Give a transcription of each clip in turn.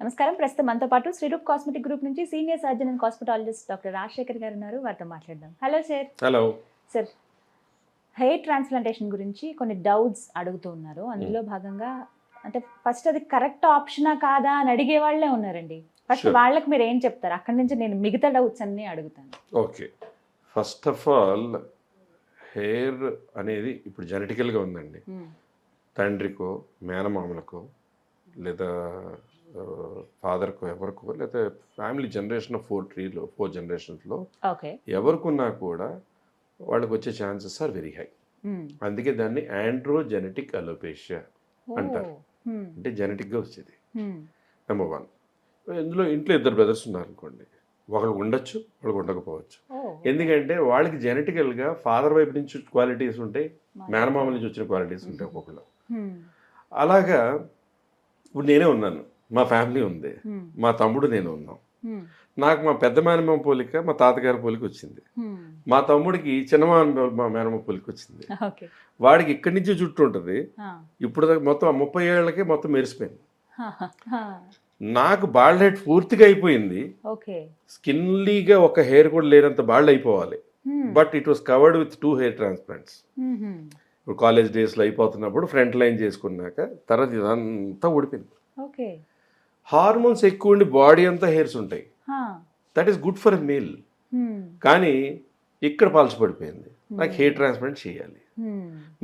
నమస్కారం. ప్రస్తుతం మనతో పాటు శ్రీరూప్ కాస్మెటిక్ గ్రూప్ నుంచి senior surgeon and cosmetologist doctor Rajasekhar గారు ఉన్నారు. వారితో మాట్లాడదాం. Hello sir. Hello sir, hair transplantation గురించి కొన్ని డౌట్స్ అడుగుతూ ఉన్నారు. అందులో భాగంగా అంటే ఫస్ట్ అది కరెక్ట్ ఆప్షనా కాదా అని అడిగే వాళ్ళే ఉన్నారండి. ఫస్ట్ వాళ్ళకి మీరు ఏం చెప్తారు? అక్కడి నుంచి నేను మిగతా డౌట్స్ అన్నీ అడుగుతాను. Okay, first of all hair అనేది ఇప్పుడు జెనెటికల్గా ఉందండి. తండ్రికో మేనమామలకో లేదా ఫాదర్కో ఎవరికో లేదా ఫ్యామిలీ జనరేషన్ 4 జనరేషన్స్లో ఎవరికున్నా కూడా వాళ్ళకి వచ్చే ఛాన్సెస్ ఆర్ వెరీ హై. అందుకే దాన్ని ఆండ్రోజెనెటిక్ అలోపేషియా అంటారు. అంటే జెనెటిక్గా వచ్చేది. నెంబర్ 1. ఇంట్లో 2 బ్రదర్స్ ఉన్నారు అనుకోండి, ఒకళ్ళు ఉండొచ్చు, ఒకళ్ళు ఉండకపోవచ్చు. ఎందుకంటే వాళ్ళకి జెనెటికల్గా ఫాదర్ వైపు నుంచి క్వాలిటీస్ ఉంటాయి, మేనమామ నుంచి వచ్చిన క్వాలిటీస్ ఉంటాయి ఒక్కొక్కరు. అలాగా ఇప్పుడు నేనే ఉన్నాను, మా ఫ్యామిలీ ఉంది, మా తమ్ముడు నేను ఉన్నాం. నాకు మా పెద్ద మేనమామ పోలిక మా తాతగారి పోలిక వచ్చింది, మా తమ్ముడికి చిన్న మా మేనమామ పోలిక వచ్చింది. వాడికి ఇక్కడి నుంచి జుట్టు ఉంటుంది, ఇప్పుడు మొత్తం 30 ఏళ్ళకే మొత్తం మెరిసిపోయింది. నాకు బాల్డ్ హెడ్ పూర్తిగా అయిపోయింది, స్కిన్లీగా ఒక హెయిర్ కూడా లేనంత బాల్డ్ అయిపోవాలి. But it was covered with 2 hair transplants. ఇప్పుడు కాలేజ్ డేస్లో అయిపోతున్నప్పుడు ఫ్రంట్ లైన్ చేసుకున్నాక తర్వాత ఇదంతా ఊడిపోయింది. హార్మోన్స్ ఎక్కువ ఉండి బాడీ అంతా హెయిర్స్ ఉంటాయి, that is good for a male. కానీ ఇక్కడ పడిపోయింది, నాకు హెయిర్ ట్రాన్స్ప్లాంట్ చేయాలి.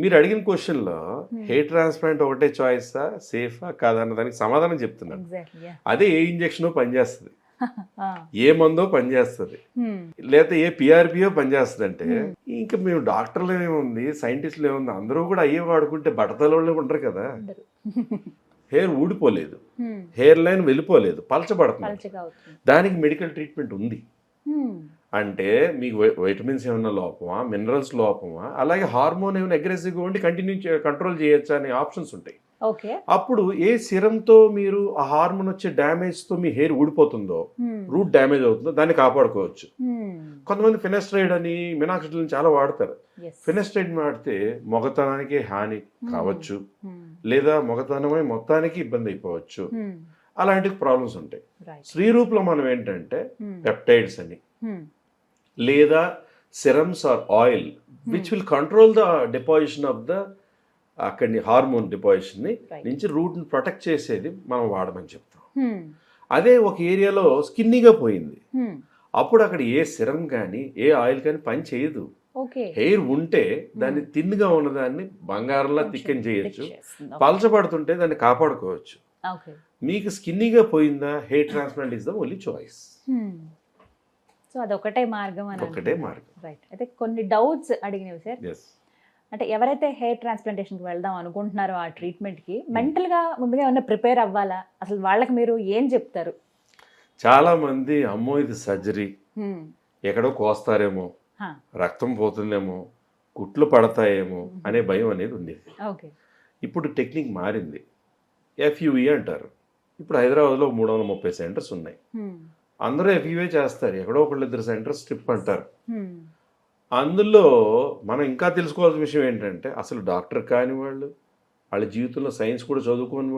మీరు అడిగిన క్వశ్చన్లో హెయిర్ ట్రాన్స్ప్లాంట్ ఒకటే చాయిసా, సేఫా కాదా అన్న దానికి సమాధానం చెప్తున్నాను. అదే ఏ ఇంజెక్షన్ పనిచేస్తుంది, ఏ మందో పనిచేస్తుంది, లేకపోతే ఏ పిఆర్పియో పనిచేస్తుంది. అంటే ఇంకా మేము డాక్టర్లు ఏముంది, సైంటిస్టులు ఏముంది, అందరూ కూడా అయ్యే వాడుకుంటే బట్టతలలో ఉండరు కదా. హెయిర్ ఊడిపోలేదు, హెయిర్ లైన్ వెళ్ళిపోలేదు, పలచబడుతుంది. దానికి మెడికల్ ట్రీట్మెంట్ ఉంది. అంటే మీకు వైటమిన్స్ ఏమైనా లోపమా, మినరల్స్ లోపమా, అలాగే హార్మోన్ ఏమైనా అగ్రెసివ్గా ఉండి కంట్రోల్ చేయొచ్చా అనే ఆప్షన్స్ ఉంటాయి. అప్పుడు ఏ సిరంతో మీరు ఆ హార్మోన్ వచ్చే డ్యామేజ్తో మీ హెయిర్ ఊడిపోతుందో, రూట్ డ్యామేజ్ అవుతుందో దాన్ని కాపాడుకోవచ్చు. కొంతమంది ఫినెస్ట్రైడ్ అని మినాక్సిడిల్ చాలా వాడతారు. ఫినెస్ట్రైడ్ వాడితే మొగతనానికి హాని కావచ్చు, లేదా మొగతనమై మొత్తానికి ఇబ్బంది అయిపోవచ్చు. అలాంటి ప్రాబ్లమ్స్ ఉంటాయి. శ్రీరూప్లో మనం ఏంటంటే పెప్టైడ్స్ అని లేదా serums or oil which will control the deposition of the అక్కడి హార్మోన్ డిపాజిషన్ నుంచి రూట్ని ప్రొటెక్ట్ చేసేది మనం వాడమని చెప్తాం. అదే ఒక ఏరియాలో స్కిన్నీగా పోయింది, అప్పుడు అక్కడ ఏ సిరం కానీ ఏ ఆయిల్ కానీ పని చేయదు. హెయిర్ ఉంటే దాన్ని తిన్నుగా ఉన్నదాన్ని బంగారంలా తిక్కని చేయొచ్చు, పలచబడుతుంటే దాన్ని కాపాడుకోవచ్చు. మీకు స్కిన్నీగా పోయిందా, hair transplant is the only choice. So అదొకటే మార్గం అని. ఒకటే మార్గం. రైట్. అయితే కొన్ని డౌట్స్ అడిగినవి సార్. అంటే ఎవరైతే హెయిర్ ట్రాన్స్ప్లాంటేషన్కి వెళ్దాం అనుకుంటున్నారో ఆ ట్రీట్మెంట్కి మెంటల్గా ముందుగా ఏమైనా ప్రిపేర్ అవ్వాలా? అసలు వాళ్ళకి మీరు ఏం చెప్తారు? చాలా మంది అమ్మో ఇది సర్జరీ, ఎక్కడో కోస్తారేమో, రక్తం పోతుందేమో, కుట్లు పడతాయేమో అనే భయం అనేది ఉండేది. ఇప్పుడు టెక్నిక్ మారింది, ఎఫ్యూఈ అంటారు. ఇప్పుడు హైదరాబాద్లో 330 సెంటర్స్ ఉన్నాయి. అందరూ ఎఫ్యూఏ చేస్తారు, ఎక్కడో 1-2 సెంటర్స్ స్ట్రిప్ అంటారు. అందులో మనం ఇంకా తెలుసుకోవాల్సిన విషయం ఏంటంటే అసలు డాక్టర్ కాని వాళ్ళు, వాళ్ళ జీవితంలో సైన్స్ కూడా చదువుకోని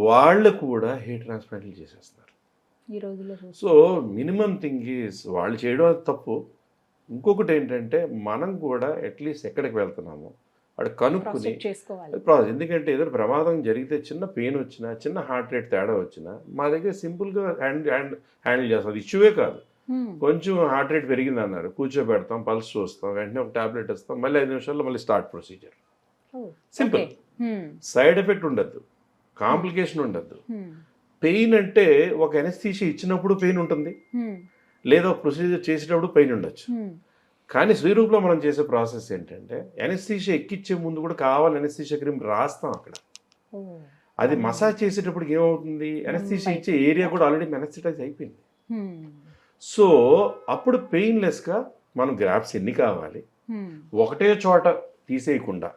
వాళ్ళు కూడా హెయిర్ ట్రాన్స్ప్లాంట్లు చేసేస్తున్నారు ఈ రోజుల్లో. సో మినిమం థింగ్ ఈజ్ వాళ్ళు చేయడం అది తప్పు. ఇంకొకటి ఏంటంటే మనం కూడా అట్లీస్ట్ ఎక్కడికి వెళ్తున్నామో వాడు కనుక్కుని ప్రాసెస్. ఎందుకంటే ఏదైనా ప్రమాదం జరిగితే చిన్న పెయిన్ వచ్చినా, చిన్న హార్ట్ రేట్ తేడా వచ్చినా మా దగ్గర సింపుల్గా హ్యాండిల్ చేస్తాం. అది ఇష్యూవే కాదు. కొంచెం హార్ట్ రేట్ పెరిగింది అన్నారు, కూర్చోబెడతాం, పల్స్ చూస్తాం, వెంటనే ఒక టాబ్లెట్ ఇస్తాం, మళ్ళీ 5 నిమిషాల్లో మళ్ళీ start procedure. Simple. Side effect ఉండద్దు, కాంప్లికేషన్ ఉండద్దు. పెయిన్ అంటే ఒక ఎనస్థీషియా ఇచ్చినప్పుడు పెయిన్ ఉంటుంది, లేదా ప్రొసీజర్ చేసేటప్పుడు పెయిన్ ఉండొచ్చు. కానీ శ్రీరూప్లో మనం చేసే ప్రాసెస్ ఏంటంటే ఎనస్థీషియా ఎక్కిచ్చే ముందు కూడా కావాలి ఎనస్థీషియా క్రీమ్ రాస్తాం అక్కడ. అది మసాజ్ చేసేటప్పుడు ఏమవుతుంది, ఎనస్థీషియా ఇచ్చే ఏరియా కూడా ఆల్రెడీ ఎనస్థెటైజ్ అయిపోయింది. సో అప్పుడు పెయిన్లెస్గా మనం గ్రాఫ్స్ ఎన్ని కావాలి ఒకటే చోట తీసేయకుండా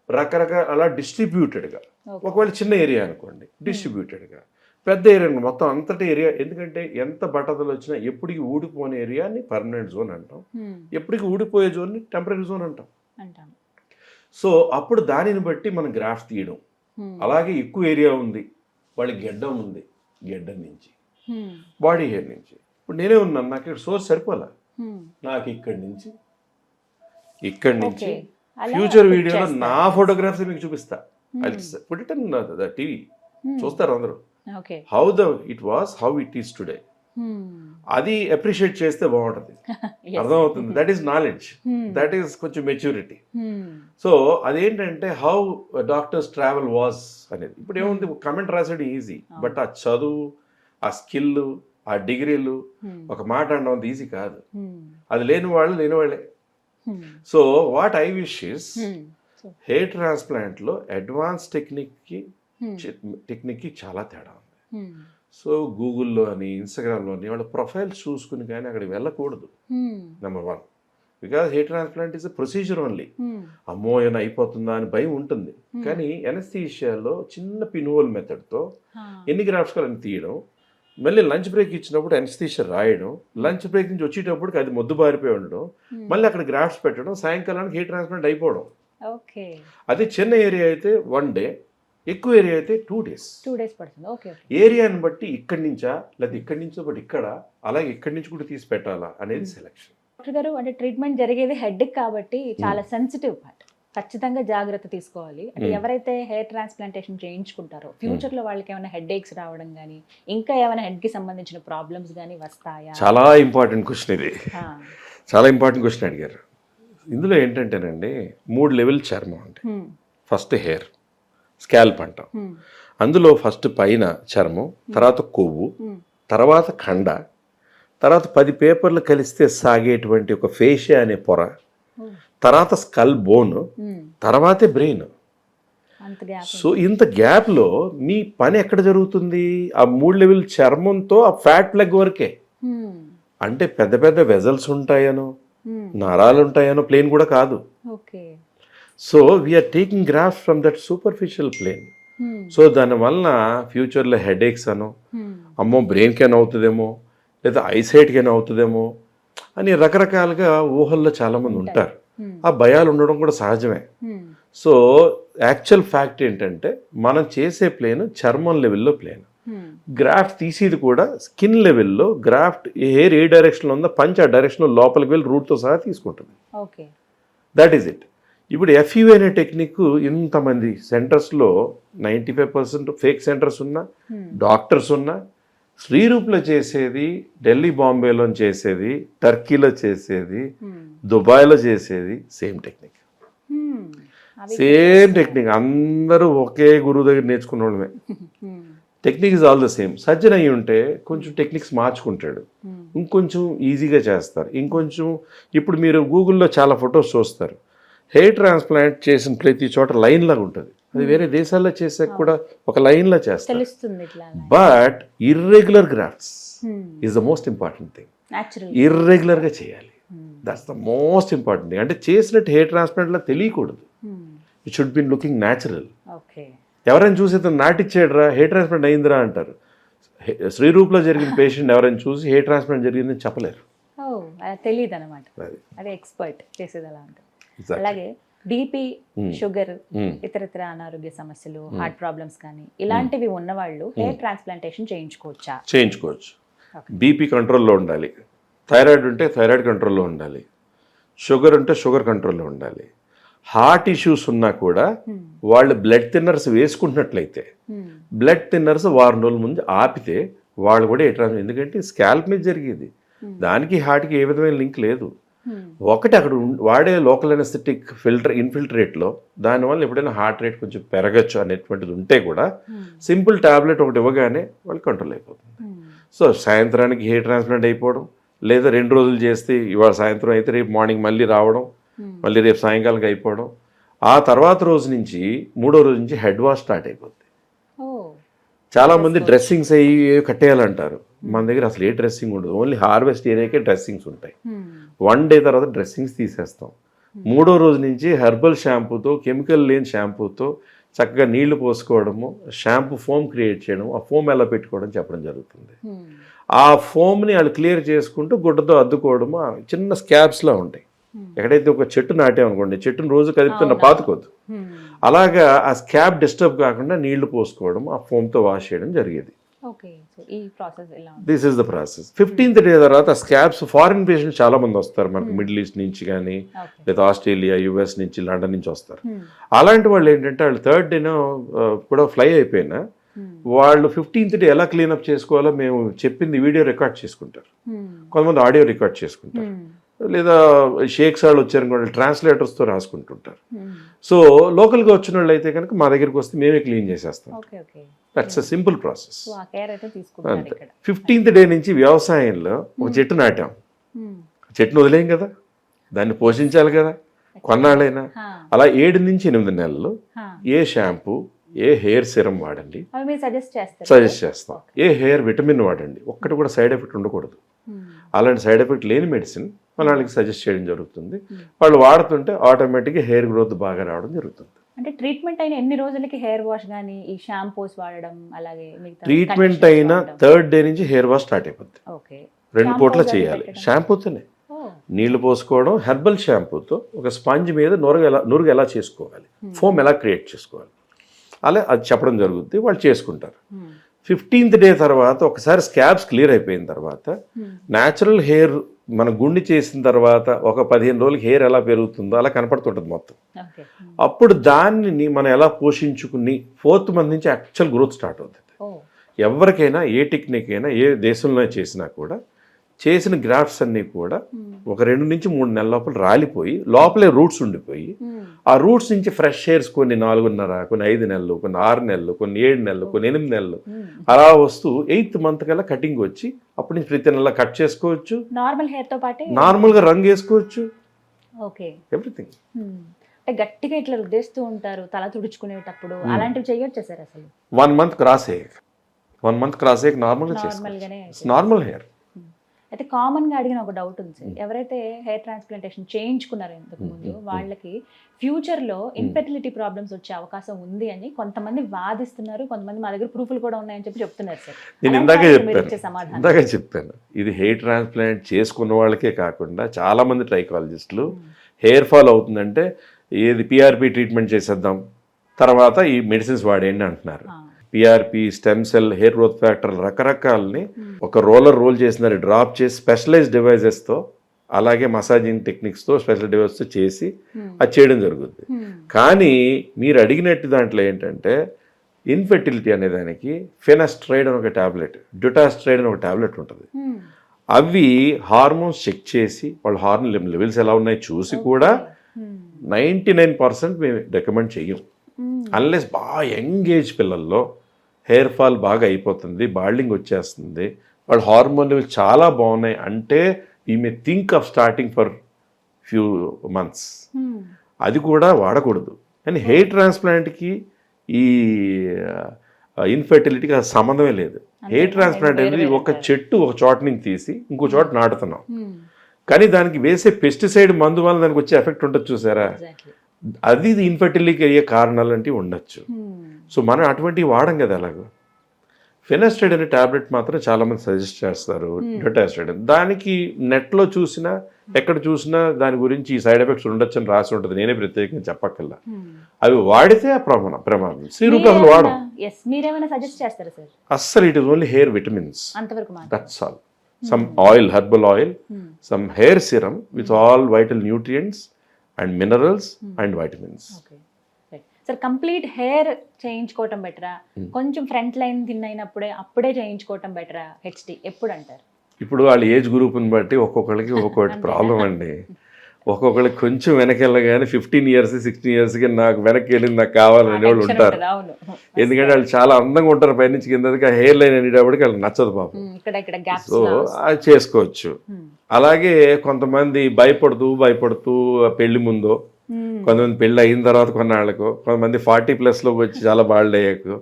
రకరకాల అలా డిస్ట్రిబ్యూటెడ్గా, ఒకవేళ చిన్న ఏరియా అనుకోండి డిస్ట్రిబ్యూటెడ్గా, పెద్ద ఏరియా మొత్తం అంతటి ఏరియా. ఎందుకంటే ఎంత బట్టతలు వచ్చినా ఎప్పటికి ఊడిపోని ఏరియాని పర్మనెంట్ జోన్ అంటాం, ఎప్పటికి ఊడిపోయే జోన్ని టెంపరీ జోన్ అంటాం. సో అప్పుడు దానిని బట్టి మనం గ్రాఫ్ తీయడం. అలాగే ఎక్కువ ఏరియా ఉంది, వాళ్ళకి గెడ్డం ఉంది, గెడ్డం నుంచి బాడీ హెయిర్ నుంచి. ఇప్పుడు నేనే ఉన్నాను, నాకు ఇక్కడ సోర్స్ సరిపోలా, నాకు ఇక్కడి నుంచి ఫ్యూచర్ వీడియోలో నా ఫోటోగ్రాఫ్స్ మీకు చూపిస్తా. Put it in the TV, చూస్తారు అందరూ. How it was, how it is today. అది అప్రిషియేట్ చేస్తే బాగుంటుంది, అర్థమవుతుంది. That is knowledge, that is కొంచెం మెచ్యూరిటీ. సో అదేంటంటే హౌ డాక్టర్స్ ట్రావెల్ వాజ్ అనేది. ఇప్పుడు ఏముంది, కమెంట్ రాసేది ఈజీ, బట్ ఆ చదువు, ఆ స్కిల్, ఆ డిగ్రీలు, ఒక మాట అనడం అంత ఈజీ కాదు. అది లేని వాళ్ళే. So what I wish is, hair transplant లో అడ్వాన్స్ టెక్నిక్ కి చాలా తేడా ఉంది. సో గూగుల్లో అని, ఇన్స్టాగ్రామ్లో అని వాళ్ళ ప్రొఫైల్స్ చూసుకుని కానీ అక్కడికి వెళ్ళకూడదు. Number 1, because hair transplant is a procedure only. అమ్మో ఏమైనా అయిపోతుందా అని భయం ఉంటుంది. కానీ ఎనస్థీషియాలో చిన్న పిన్హోల్ మెథడ్తో ఎన్ని గ్రాఫ్ట్స్ కావాలని తీయడం, మళ్ళీ లంచ్ బ్రేక్ ఇచ్చినప్పుడు ఎనస్థీషియా రాయడం, లంచ్ బ్రేక్ నుంచి వచ్చేటప్పటికి అది మొద్దు బారిపోయి ఉండడం, మళ్ళీ అక్కడ గ్రాఫ్ట్స్ పెట్టడం, సాయంకాలానికి హెయిర్ ట్రాన్స్ప్లాంట్ అయిపోవడం. అది చిన్న ఏరియా అయితే 1 day, ఎక్కువ ఏరియా అయితే 2 days పడుతుంది. ఏరియాని బట్టి ఇక్కడి నుంచా లేదా ఇక్కడి నుంచో, బట్ ఇక్కడ అలాగే ఇక్కడి నుంచి కూడా తీసి పెట్టాలా అనేది సెలెక్షన్. డాక్టర్ గారు, అంటే ట్రీట్మెంట్ జరిగేది హెడ్ కాబట్టి చాలా సెన్సిటివ్ పార్ట్, ఖచ్చితంగా జాగ్రత్త తీసుకోవాలి. అంటే ఎవరైతే హెయిర్ ట్రాన్స్ప్లాంటేషన్ చేయించుకుంటారో ఫ్యూచర్ లో వాళ్ళకి ఏమైనా హెడ్ ఏక్స్ రావడం కానీ, ఇంకా ఏమైనా హెడ్ కి సంబంధించిన ప్రాబ్లమ్స్ కానీ వస్తాయా? చాలా ఇంపార్టెంట్ క్వశ్చన్ ఇది, చాలా ఇంపార్టెంట్ క్వశ్చన్ అడిగారు. ఇందులో ఏంటంటేనండి 3 లెవెల్ చర్మం ఉంటాయి. ఫస్ట్ హెయిర్, స్కాల్ప్ అంటాం. అందులో ఫస్ట్ పైన చర్మం, తర్వాత కొవ్వు, తర్వాత కండ, తర్వాత 10 పేపర్లు కలిస్తే సాగేటువంటి ఒక ఫేషియా అనే పొర, తర్వాత స్కల్ బోన్, తర్వాతే బ్రెయిన్. సో ఇంత గ్యాప్లో మీ పని ఎక్కడ జరుగుతుంది? ఆ 3 లెవెల్ చర్మంతో ఆ ఫ్యాట్ ప్లగ్ వరకే. అంటే పెద్ద పెద్ద వెజల్స్ ఉంటాయనో, నరాలు ఉంటాయనో ప్లేన్ కూడా కాదు. So we're taking graphs from that superficial plane. So దానివల్ల ఫ్యూచర్లో హెడేక్స్ అనో, అమ్మో బ్రెయిన్కి అయినా అవుతుందేమో, లేదా ఐసైట్కి అయినా అవుతుందేమో అని రకరకాలుగా ఊహల్లో చాలామంది ఉంటారు. ఆ భయాలు ఉండడం కూడా సహజమే. సో యాక్చువల్ ఫ్యాక్ట్ ఏంటంటే మనం చేసే ప్లేన్ చర్మం లెవెల్లో ప్లేన్, గ్రాఫ్ట్ తీసేది కూడా స్కిన్ లెవెల్లో. గ్రాఫ్ట్ హెయిర్ ఏ డైరెక్షన్లో ఉందో పంచ్ ఆ డైరెక్షన్లో లోపలికి వెళ్ళి రూట్తో సహా తీసుకుంటుంది. That is it. ఇప్పుడు ఎఫ్యూ అనే టెక్నిక్ ఇంతమంది సెంటర్స్లో 95% ఫేక్ సెంటర్స్ ఉన్నా, డాక్టర్స్ ఉన్నా, శ్రీరూప్లో చేసేది, ఢిల్లీ బాంబేలో చేసేది, టర్కీలో చేసేది, దుబాయ్లో చేసేది సేమ్ టెక్నిక్. అందరూ ఒకే గురువు దగ్గర నేర్చుకున్న వాళ్ళమే. Technique is all the same. Surgeon అయ్యి ఉంటే కొంచెం టెక్నిక్స్ మార్చుకుంటాడు, ఇంకొంచెం ఈజీగా చేస్తారు. ఇంకొంచెం ఇప్పుడు మీరు గూగుల్లో చాలా ఫొటోస్ చూస్తారు, హెయిర్ ట్రాన్స్ప్లాంట్ చేసిన ప్రతి చోట లైన్ లాగా ఉంటుంది. అది వేరే దేశాల్లో చేసాక కూడా ఒక లైన్లో చేస్తారు. But irregular grafts is the most important thing. ఇర్రెగ్యులర్గా చేయాలి, that's the most important thing. అంటే చేసినట్టు హెయిర్ ట్రాన్స్ప్లాంట్లో తెలియకూడదు. It should be looking natural. ఎవరైనా చూసి ఇతను నాటిచ్చాడరా హెయిర్ ట్రాన్స్ప్లాంట్ అయిందిరా అంటారు. శ్రీరూప్లో జరిగిన పేషెంట్ ఎవరైనా చూసి హెయిర్ ట్రాన్స్ప్లాంట్ జరిగిందని చెప్పలేరు. తెలియదు అనమాట, అది ఎక్స్పర్ట్ చేసేది అలా ఉంటుంది. అలాగే బీపీ, షుగర్, ఇతరత్ర అనారోగ్య సమస్యలు, హార్ట్ ప్రాబ్లమ్స్ కానీ ఇలాంటివి ఉన్నవాళ్ళు హెయిర్ ట్రాన్స్ప్లాంటేషన్ చేయించుకోవచ్చా? చేయించుకోవచ్చు. బీపీ కంట్రోల్లో ఉండాలి, థైరాయిడ్ ఉంటే థైరాయిడ్ కంట్రోల్లో ఉండాలి, షుగర్ ఉంటే షుగర్ కంట్రోల్లో ఉండాలి. హార్ట్ ఇష్యూస్ ఉన్నా కూడా వాళ్ళు బ్లడ్ థిన్నర్స్ వేసుకుంటున్నట్లయితే, బ్లడ్ థిన్నర్స్ వారం రోజుల ముందు ఆపితే వాళ్ళు కూడా ఎందుకంటే స్కాల్ప్ మీద జరిగేది, దానికి హార్ట్కి ఏ విధమైన లింక్ లేదు. ఒకటి అక్కడ వాడే లోకల్ ఎనస్థెటిక్ ఇన్ఫిల్ట్రేట్లో దానివల్ల ఎప్పుడైనా హార్ట్ రేట్ కొంచెం పెరగచ్చు అనేటువంటిది ఉంటే కూడా సింపుల్ టాబ్లెట్ ఒకటి ఇవ్వగానే వాళ్ళు కంట్రోల్ అయిపోతుంది. సో సాయంత్రానికి హెయిర్ ట్రాన్స్ప్లాంట్ అయిపోవడం, లేదా 2 రోజులు చేస్తే ఇవాళ సాయంత్రం అయితే రేపు మార్నింగ్ మళ్ళీ రావడం, మళ్ళీ రేపు సాయంకాలంకి అయిపోవడం. ఆ తర్వాత రోజు నుంచి 3వ రోజు నుంచి హెడ్ వాష్ స్టార్ట్ అయిపోద్ది. చాలామంది డ్రెస్సింగ్స్ అయ్యి కట్టేయాలంటారు. మన దగ్గర అసలు ఏ డ్రెస్సింగ్ ఉండదు, ఓన్లీ హార్వెస్ట్ ఏరియాకే డ్రెస్సింగ్స్ ఉంటాయి. 1 day తర్వాత డ్రెస్సింగ్స్ తీసేస్తాం. 3వ రోజు నుంచి హెర్బల్ షాంపూతో, కెమికల్ లేని షాంపూతో చక్కగా నీళ్లు పోసుకోవడము, షాంపూ ఫోమ్ క్రియేట్ చేయడం, ఆ ఫోమ్ ఎలా పెట్టుకోవడం చెప్పడం జరుగుతుంది. ఆ ఫోమ్ని వాళ్ళు క్లియర్ చేసుకుంటూ గుడ్డతో అద్దుకోవడము, చిన్న స్కాబ్స్లా ఉంటాయి. ఎక్కడైతే ఒక చెట్టు నాటామనుకోండి, చెట్టును రోజు కదుపుతున్న పాతుకోదు. అలాగా ఆ స్కాబ్ డిస్టర్బ్ కాకుండా నీళ్లు పోసుకోవడం, ఆ ఫోమ్తో వాష్ చేయడం జరిగేది. ఓకే, సో ఈ ప్రాసెస్ ఎలా ఉంది? This is the process. 15th day తర్వాత స్కాబ్స్, ఫారిన్ పేషెంట్స్ చాలా మంది వస్తారు మనకు, మిడిల్ ఈస్ట్ నుంచి కానీ, లేదా ఆస్ట్రేలియా, యుఎస్ నుంచి, లండన్ నుంచి వస్తారు. అలాంటి వాళ్ళు ఏంటంటే వాళ్ళు 3rd డేనో కూడా ఫ్లై అయిపోయినా వాళ్ళు 15th డే ఎలా క్లీనప్ చేసుకోవాలో మేము చెప్పింది వీడియో రికార్డ్ చేసుకుంటారు, కొంతమంది ఆడియో రికార్డ్ చేసుకుంటారు, లేదా షేక్స్ వాళ్ళు వచ్చారనుకోండి ట్రాన్స్లేటర్స్తో రాసుకుంటుంటారు. సో లోకల్గా వచ్చిన వాళ్ళు అయితే కనుక మా దగ్గరికి వస్తే మేమే క్లీన్ చేసేస్తాం. That's a simple process. అంతే. 15th డే నుంచి వ్యవసాయంలో ఒక చెట్టు నాటాం, చెట్టును వదిలేం కదా, దాన్ని పోషించాలి కదా కొన్నాళ్ళైనా. అలా 7 నుంచి 8 నెలలు ఏ షాంపూ, ఏ హెయిర్ సిరం వాడండి సజెస్ట్ చేస్తాం, ఏ హెయిర్ విటమిన్ వాడండి, ఒక్కటి కూడా సైడ్ ఎఫెక్ట్ ఉండకూడదు. అలాంటి సైడ్ ఎఫెక్ట్ లేని మెడిసిన్ మన వాళ్ళకి సజెస్ట్ చేయడం జరుగుతుంది. వాళ్ళు వాడుతుంటే ఆటోమేటిక్గా హెయిర్ గ్రోత్ బాగా రావడం జరుగుతుంది. అంటే ట్రీట్మెంట్ అయిన ఎన్ని రోజులకి హెయిర్ వాష్ కానీ ఈ షాంపూస్ వాడడం, అలాగే ట్రీట్మెంట్ అయిన 3rd డే నుంచి హెయిర్ వాష్ స్టార్ట్ అయిపోద్ది. 2 పూటలు చేయాలి. షాంపూతోనే నీళ్లు పోసుకోవడం, హెర్బల్ షాంపూతో ఒక స్పాంజ్ మీద నురుగు ఎలా చేసుకోవాలి, ఫోమ్ ఎలా క్రియేట్ చేసుకోవాలి, అలా అది చెప్పడం జరుగుద్ది. వాళ్ళు చేసుకుంటారు. 15th డే తర్వాత ఒకసారి స్కాబ్స్ క్లియర్ అయిపోయిన తర్వాత న్యాచురల్ హెయిర్ మన గుండి చేసిన తర్వాత ఒక 15 రోజులకి హెయిర్ ఎలా పెరుగుతుందో అలా కనపడుతుంటుంది మొత్తం. అప్పుడు దాన్ని మనం ఎలా పోషించుకుని 4th మంత్ నుంచి యాక్చువల్ గ్రోత్ స్టార్ట్ అవుతుంది. ఎవరికైనా ఏ టెక్నిక్ అయినా ఏ దేశంలో చేసినా కూడా చేసిన గ్రాఫ్ట్స్ అన్నీ కూడా ఒక 2 నుంచి 3 నెలల లోపల రాలిపోయి లోపలే రూట్స్ ఉండిపోయి ఆ రూట్స్ నుంచి ఫ్రెష్ హెయిర్స్ కొన్ని 4.5, కొన్ని 5 నెలలు, కొన్ని 6 నెలలు, కొన్ని 7 నెలలు, కొన్ని 8 నెలలు అలా వస్తూ 8th మంత్ కల్లా కటింగ్ వచ్చి అప్పటి నుంచి ప్రతి నెల కట్ చేసుకోవచ్చు, నార్మల్ హెయిర్ తో పాటు నార్మల్గా రంగు వేసుకోవచ్చు. Okay, everything. అంటే గట్టిగా ఇట్లా రుద్దేస్తూ ఉంటారు తల తుడుచుకునేటప్పుడు, అలాంటివి చేయొచ్చా సార్? అసలు 1 మంత్ క్రాస్ అయ్యాక నార్మల్గా చేసుకోవచ్చు, నార్మల్ హెయిర్. అయితే కామన్ గా అడిగిన ఒక డౌట్ ఉంది సార్, ఎవరైతే హెయిర్ ట్రాన్స్ప్లాంటేషన్ చేయించుకున్నారో ఇంతకు ముందు వాళ్ళకి ఫ్యూచర్ లో ఇన్ఫెర్టిలిటీ ప్రాబ్లమ్స్ వచ్చే అవకాశం ఉంది అని కొంతమంది వాదిస్తున్నారు, కొంతమంది మా దగ్గర ప్రూఫ్లు కూడా ఉన్నాయని చెప్పి చెప్తున్నారు సార్. నేను ఇందాకే చెప్పాను ఇది హెయిర్ ట్రాన్స్ప్లాంట్ చేసుకున్న వాళ్ళకే కాకుండా చాలా మంది ట్రైకాలజిస్టులు హెయిర్ ఫాల్ అవుతుందంటే ఏది పిఆర్పి ట్రీట్మెంట్ చేసేద్దాం తర్వాత ఈ మెడిసిన్స్ వాడేయండి అంటున్నారు. P R P, stem cell, hair growth factor రకరకాలని ఒక రోల్ చేసినారు, డ్రాప్ చేసి స్పెషలైజ్డ్ డివైజెస్తో అలాగే మసాజింగ్ టెక్నిక్స్తో స్పెషల్ డివైస్తో చేసి అది చేయడం జరుగుతుంది. కానీ మీరు అడిగినట్టు దాంట్లో ఏంటంటే ఇన్ఫెర్టిలిటీ అనే దానికి ఫెనస్ట్రైడ్ అని ఒక ట్యాబ్లెట్, డ్యూటాస్ట్రైడ్ అని ఒక ట్యాబ్లెట్ ఉంటుంది. అవి హార్మోన్స్ చెక్ చేసి వాళ్ళ హార్మోన్ లెవెల్స్ ఎలా ఉన్నాయి చూసి కూడా 99% మేము రికమెండ్ చెయ్యం. అన్లెస్ బాగా యంగ్ ఏజ్ పిల్లల్లో హెయిర్ ఫాల్ బాగా అయిపోతుంది, బాల్డింగ్ వచ్చేస్తుంది, వాళ్ళ హార్మోన్ లెవెల్ చాలా బాగున్నాయి అంటే we may think of starting for few months. అది కూడా వాడకూడదు. కానీ హెయిర్ ట్రాన్స్ప్లాంట్కి ఈ ఇన్ఫెర్టిలిటీకి అది సంబంధమే లేదు. హెయిర్ ట్రాన్స్ప్లాంట్ అనేది ఒక చెట్టు ఒక చోట నుంచి తీసి ఇంకో చోట నాటుతున్నాం, కానీ దానికి వేసే పెస్టిసైడ్ మందు వల్ల దానికి వచ్చే ఎఫెక్ట్ ఉంటుంది చూసారా, అది ఇన్ఫెర్టిలిటీకి అయ్యే కారణాలు అంటే ఉండొచ్చు. సో మనం అటువంటివి వాడం కదా. అలాగో ఫెనస్ట్రైడ్ అనే ట్యాబ్లెట్ మాత్రం చాలా మంది సజెస్ట్ చేస్తారు, డ్యూటాస్ట్రైడ్. దానికి నెట్లో చూసినా ఎక్కడ చూసినా దాని గురించి ఈ సైడ్ ఎఫెక్ట్స్ ఉండొచ్చు అని రాసి ఉంటుంది, నేనే ప్రత్యేకంగా చెప్పక్కర్లా. అవి వాడితే ఆ ప్రమాదం. శ్రీరూప్ అసలు వాడం, అస్సలు it is only hair vitamins, that's all. Some oil, herbal oil, some hair serum with all vital nutrients and minerals and vitamins. Sir complete hair చేయించుకోవటం బెటరా, కొంచెం ఫ్రంట్ లైన్ థిన్ అయినప్పుడే అప్పుడే చేయించుకోవటం బెటరా, హెచ్డి ఎప్పుడు అంటారు? ఇప్పుడు వాళ్ళ ఏజ్ గ్రూప్ని బట్టి ఒక్కొక్కరికి ఒక్కొక్కటి ప్రాబ్లం అండి. ఒక్కొక్కరికి కొంచెం వెనకెళ్ళగానే 15 years 16 yearsకి నాకు వెనక్కి వెళ్ళింది నాకు కావాలనే వాళ్ళు ఉంటారు. ఎందుకంటే వాళ్ళు చాలా అందంగా ఉంటారు పైనుంచి కిందకి, హెయిర్ లైన్ అనేటప్పటికి వాళ్ళకి నచ్చదు పాపం. సో అది చేసుకోవచ్చు. అలాగే కొంతమంది భయపడుతూ పెళ్లి ముందు, కొంతమంది పెళ్ళి అయిన తర్వాత కొన్నాళ్ళకు, కొంతమంది 40+ వచ్చి చాలా బాల్డ్ అయ్యాకు.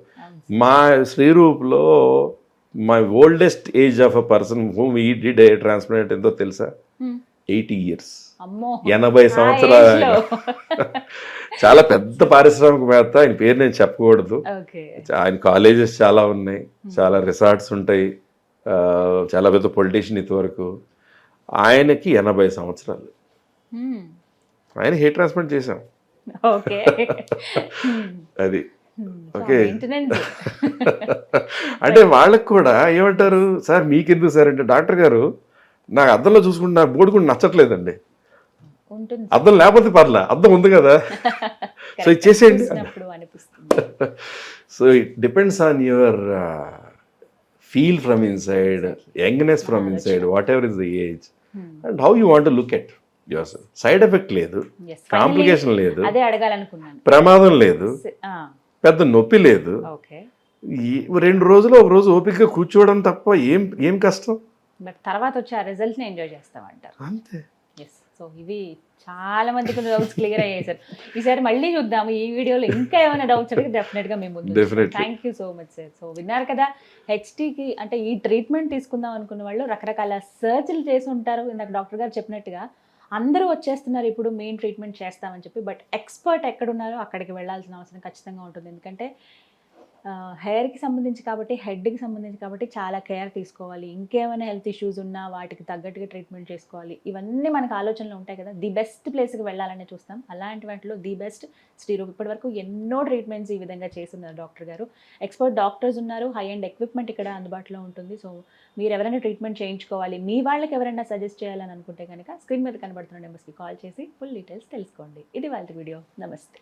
మా శ్రీరూప్లో my oldest age of a person whom he did hair transplant ఎంతో తెలుసా? 80 years, 80 సంవత్సరాలు. చాలా పెద్ద పారిశ్రామికవేత్త, ఆయన పేరు నేను చెప్పకూడదు. ఆయన కాలేజెస్ చాలా ఉన్నాయి, చాలా రిసార్ట్స్ ఉంటాయి, చాలా పెద్ద పొలిటీషియన్ ఇంతవరకు. ఆయనకి 80 సంవత్సరాలు. ఆయన హెయిర్ ట్రాన్స్ప్లాంట్ చేశాం. ఓకే. అది ఓకే. మెయింటెనెన్స్. అంటే వాళ్ళకి కూడా ఏమంటారు, సార్ మీకెందుకు సార్ అంటే, డాక్టర్ గారు నాకు అద్దంలో చూసుకుంటే నా బోర్డు కూడా నచ్చట్లేదండి. ఉంటుంది. అద్దం లేకపోతే పర్లా, అద్దం ఉంది కదా, సో ఇచ్చేసేయండి. చూసినప్పుడు అనిపిస్తుంది. So it depends on your feel from inside, youngness from inside, what ever is the age and how you want look at your self. Side effect లేదు, Yes, కాంప్లికేషన్ లేదు, అదే అడగాలనుకున్నాను. ప్రమాదం లేదు, పెద్ద నొప్పి లేదు. ఓకే. 2 రోజులు ఒక రోజు ఓపికగా కూర్చోవడం తప్ప ఏం కష్టం. బట్ తర్వాత వచ్చి ఆ రిజల్ట్ ని ఎంజాయ్ చేస్తామంటారు. అంతే. ఎస్. సో ఇవి చాలా మందికి డౌట్స్ క్లియర్ అయ్యాయి సార్. ఈసారి మళ్ళీ చూద్దాము ఈ వీడియోలో ఇంకా ఏమైనా డౌట్స్ అడిగి డెఫినెట్ గా మేము ముందు. Definitely. Thank you so much sir. So విన్నారు కదా, హెచ్టీకి అంటే ఈ ట్రీట్మెంట్ తీసుకుందాం అనుకున్న వాళ్ళు రకరకాల సర్చ్లు చేసి ఉంటారు. ఇందాక డాక్టర్ గారు చెప్పినట్టుగా అందరూ వచ్చేస్తున్నారు ఇప్పుడు మెయిన్ ట్రీట్మెంట్ చేస్తామని చెప్పి. బట్ ఎక్స్పర్ట్ ఎక్కడున్నారో అక్కడికి వెళ్ళాల్సిన అవసరం ఖచ్చితంగా ఉంటుంది. ఎందుకంటే హెయిర్కి సంబంధించి కాబట్టి, హెడ్కి సంబంధించి కాబట్టి చాలా కేర్ తీసుకోవాలి. ఇంకేమైనా హెల్త్ ఇష్యూస్ ఉన్నా వాటికి తగ్గట్టుగా ట్రీట్మెంట్ చేసుకోవాలి. ఇవన్నీ మనకు ఆలోచనలు ఉంటాయి కదా. ది బెస్ట్ ప్లేస్కి వెళ్ళాలని చూస్తాం. అలాంటి వాటిలో ది బెస్ట్ శ్రీరూప్. ఇప్పటివరకు ఎన్నో ట్రీట్మెంట్స్ ఈ విధంగా చేస్తున్నారు డాక్టర్ గారు. ఎక్స్పర్ట్ డాక్టర్స్ ఉన్నారు, హై అండ్ ఎక్విప్మెంట్ ఇక్కడ అందుబాటులో ఉంటుంది. సో మీరు ఎవరైనా ట్రీట్మెంట్ చేయించుకోవాలి, మీ వాళ్ళకి ఎవరైనా సజెస్ట్ చేయాలని అనుకుంటే కనుక స్క్రీన్ మీద కనబడుతున్న నెంబర్స్కి కాల్ చేసి ఫుల్ డీటెయిల్స్ తెలుసుకోండి. ఇది వాళ్ళ వీడియో. నమస్తే.